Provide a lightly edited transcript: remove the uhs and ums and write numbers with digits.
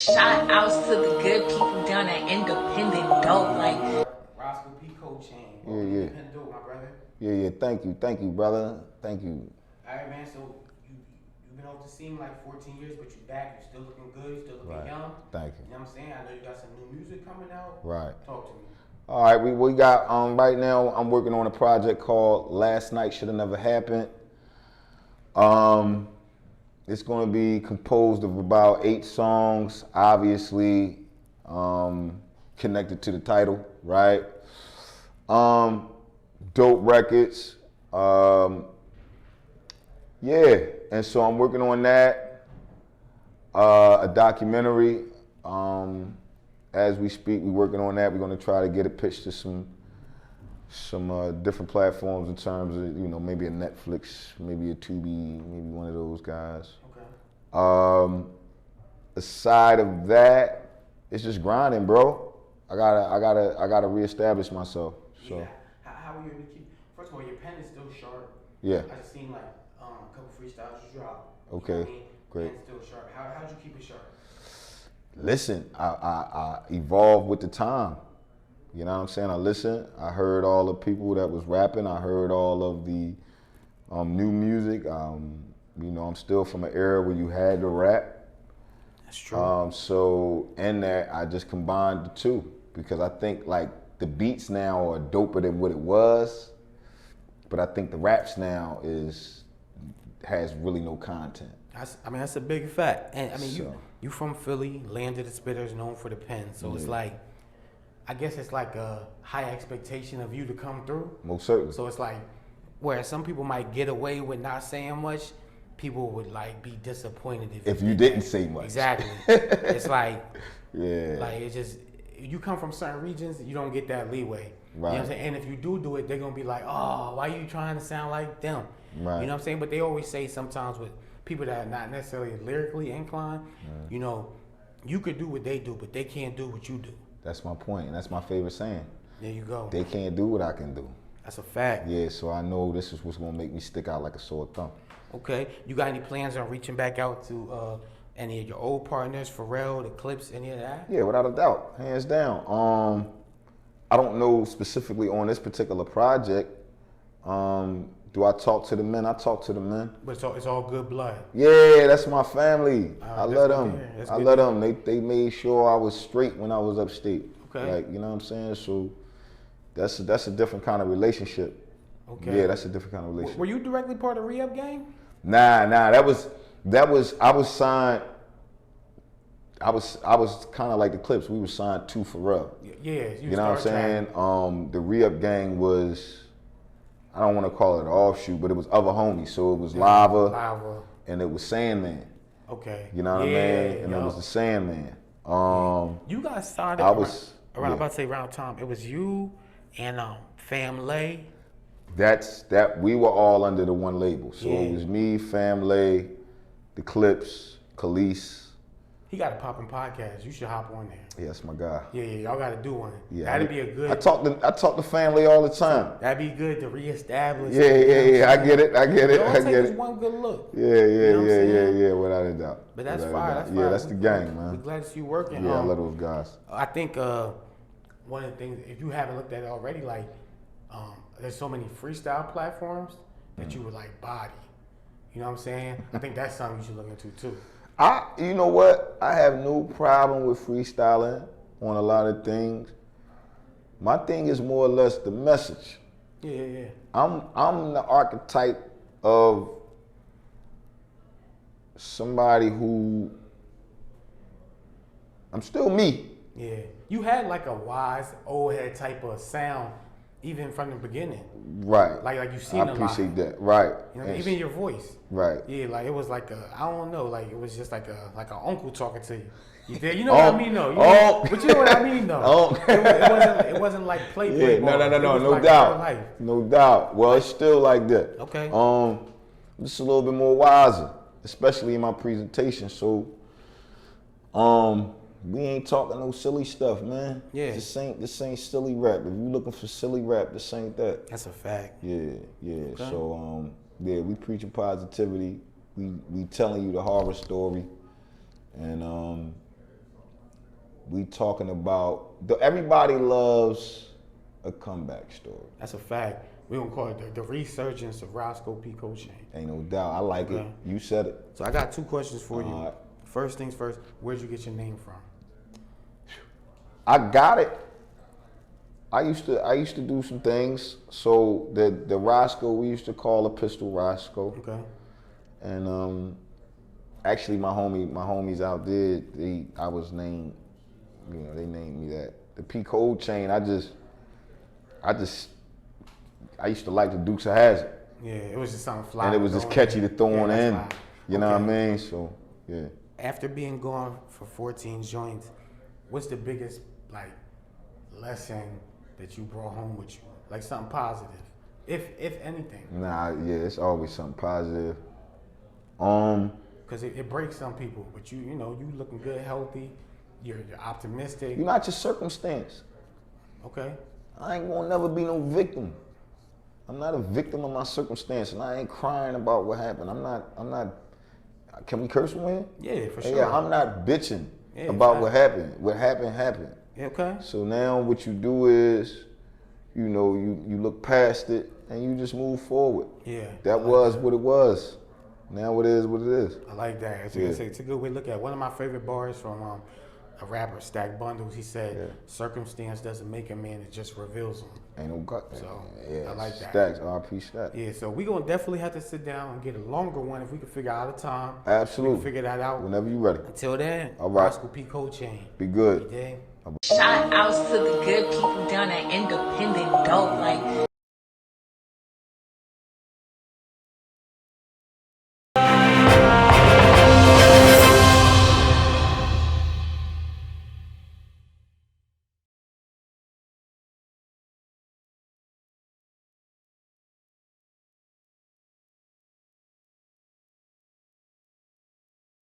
Shout outs to the good people down at Independent Dope. Like Rosco P Coldchain. Yeah, yeah. IndependentDope, my brother. Yeah. Thank you, brother. Thank you. Alright, man. So you've been off the scene like 14 years, but you're back. You're still looking good. You're still looking young. Thank you. You know what I'm saying? I know you got some new music coming out. Right. Talk to me. All right, we got right now. I'm working on a project called "Last Night Should Have Never Happened." It's going to be composed of about 8 songs, obviously connected to the title, right? Dope records. Yeah, and so I'm working on that. A documentary. As we speak, we're working on that. We're going to try to get it pitched to some different platforms in terms of, maybe a Netflix, maybe a Tubi, maybe one of those guys. Okay. Aside of that, it's just grinding, bro. I gotta reestablish myself. So. Yeah. How are you able to keep? First of all, your pen is still sharp. Yeah. I just seen like a couple freestyles you drop. Okay. You know what I mean? Great. Pen's still sharp. How'd you keep it sharp? Listen, I evolved with the time. You know what I'm saying? I listened. I heard all the people that was rapping. I heard all of the new music. I'm still from an era where you had to rap. That's true. So in that, I just combined the two because I think like the beats now are doper than what it was, but I think the raps now has really no content. That's a big fact. And I mean, So. you from Philly, land of the spitters, known for the pen. So it's like, I guess it's like a high expectation of you to come through. Most certainly. So it's like, whereas some people might get away with not saying much, people would like be disappointed if you didn't say much. Exactly. It's like, yeah. like it's just, you come from certain regions, you don't get that leeway. Right. You know what I'm saying? And if you do it, they're gonna be like, oh, why are you trying to sound like them? Right. You know what I'm saying? But they always say sometimes with people that are not necessarily lyrically inclined, you could do what they do, but they can't do what you do. That's my point, and that's my favorite saying. There you go. They can't do what I can do. That's a fact. Yeah, so I know this is what's gonna make me stick out like a sore thumb. Okay. You got any plans on reaching back out to any of your old partners, Pharrell, the Clips, any of that? Yeah, without a doubt, hands down. I don't know specifically on this particular project. Do I talk to the men? I talk to the men. But it's all good blood. Yeah, that's my family. I that's let good them. to hear. That's I good let to them. They made sure I was straight when I was upstate. Okay. Like, you know what I'm saying? So that's a different kind of relationship. Okay. Yeah, that's a different kind of relationship. Were you directly part of Re-Up Gang? Nah. That was. I was signed. I was kind of like the Clips. We were signed to Pharrell. Yeah. You know what I'm saying? The Re-Up Gang was. I don't want to call it an offshoot, but it was other homies. So it was Lava, and it was Sandman. Okay. You know what I mean? And it was the Sandman. You guys started around about to say around time. It was you and Family. That we were all under the one label. So Yeah. it was me, Family, the Clips, Khalees. He got a popping podcast. You should hop on there. Yeah, that's my guy. Yeah, y'all got to do one. Yeah, That'd be a good. I talk to Family all the time. That'd be good to reestablish. Yeah. I get it. All it takes is one good look. Yeah. Without a doubt. But that's Without a fire. doubt. That's Yeah, fire. that's the gang, We're man. glad to see you working. Yeah, I love those guys. I think one of the things, if you haven't looked at it already, like there's so many freestyle platforms that you would like body. You know what I'm saying? I think that's something you should look into too. You know what? I have no problem with freestyling on a lot of things. My thing is more or less the message. Yeah. I'm the archetype of somebody who I'm still me. Yeah. You had like a wise old head type of sound even from the beginning. Right. Like you've seen I appreciate a lot. that. Right. You know, even your voice. Right. Yeah, like it was like I don't know, like it was just like an uncle talking to you. You know what I mean though. But you know what I mean though. It wasn't like play. Yeah, no, like doubt. No doubt. Well, it's still like that. Okay. Just a little bit more wiser, especially in my presentation. So, we ain't talking no silly stuff, man. Yeah. This ain't silly rap. If you looking for silly rap, this ain't that. That's a fact. Yeah. Okay. So, we preaching positivity. We telling you the horror story, and we talking about, everybody loves a comeback story. That's a fact. We're gonna call it the resurgence of Rosco P Coldchain. Ain't no doubt. I like it. You said it. So I got 2 questions for you. Right. First things first, where'd you get your name from? I got it. I used to do some things. So the Rosco, we used to call a pistol Rosco. Okay. And actually my homies out there, I was named, you know, they named me that. The P Coldchain, I used to like the Dukes of Hazzard. Yeah, it was just something fly. And it was just catchy to throw on in. You know what I mean? So, yeah. After being gone for 14 joints, what's the biggest, like, lesson that you brought home with you? Like something positive, if anything. Nah, yeah, it's always something positive. Because it breaks some people, but you know, you looking good, healthy, you're optimistic. You're not your circumstance. Okay. I ain't gonna never be no victim. I'm not a victim of my circumstance, and I ain't crying about what happened. I'm not. Can we curse when? Yeah, for sure. Yeah, I'm not bitching about what happened. What happened, happened. Okay. So now what you do is, you know, you look past it and you just move forward. Yeah. That was what it was. Now it is what it is. I like that. It's a good way to look at it. One of my favorite bars from a rapper, Stack Bundles, he said, circumstance doesn't make a man, it just reveals him. Ain't no gut. So, yeah, I like that. Stacks, RP Stacks. Yeah, so we're going to definitely have to sit down and get a longer one if we can figure out a time. Absolutely. We can figure that out. Whenever you're ready. Until then, all right. Rosco P Coldchain. Be good. You dig? Shout out to the good people down at Independent Dope. Like,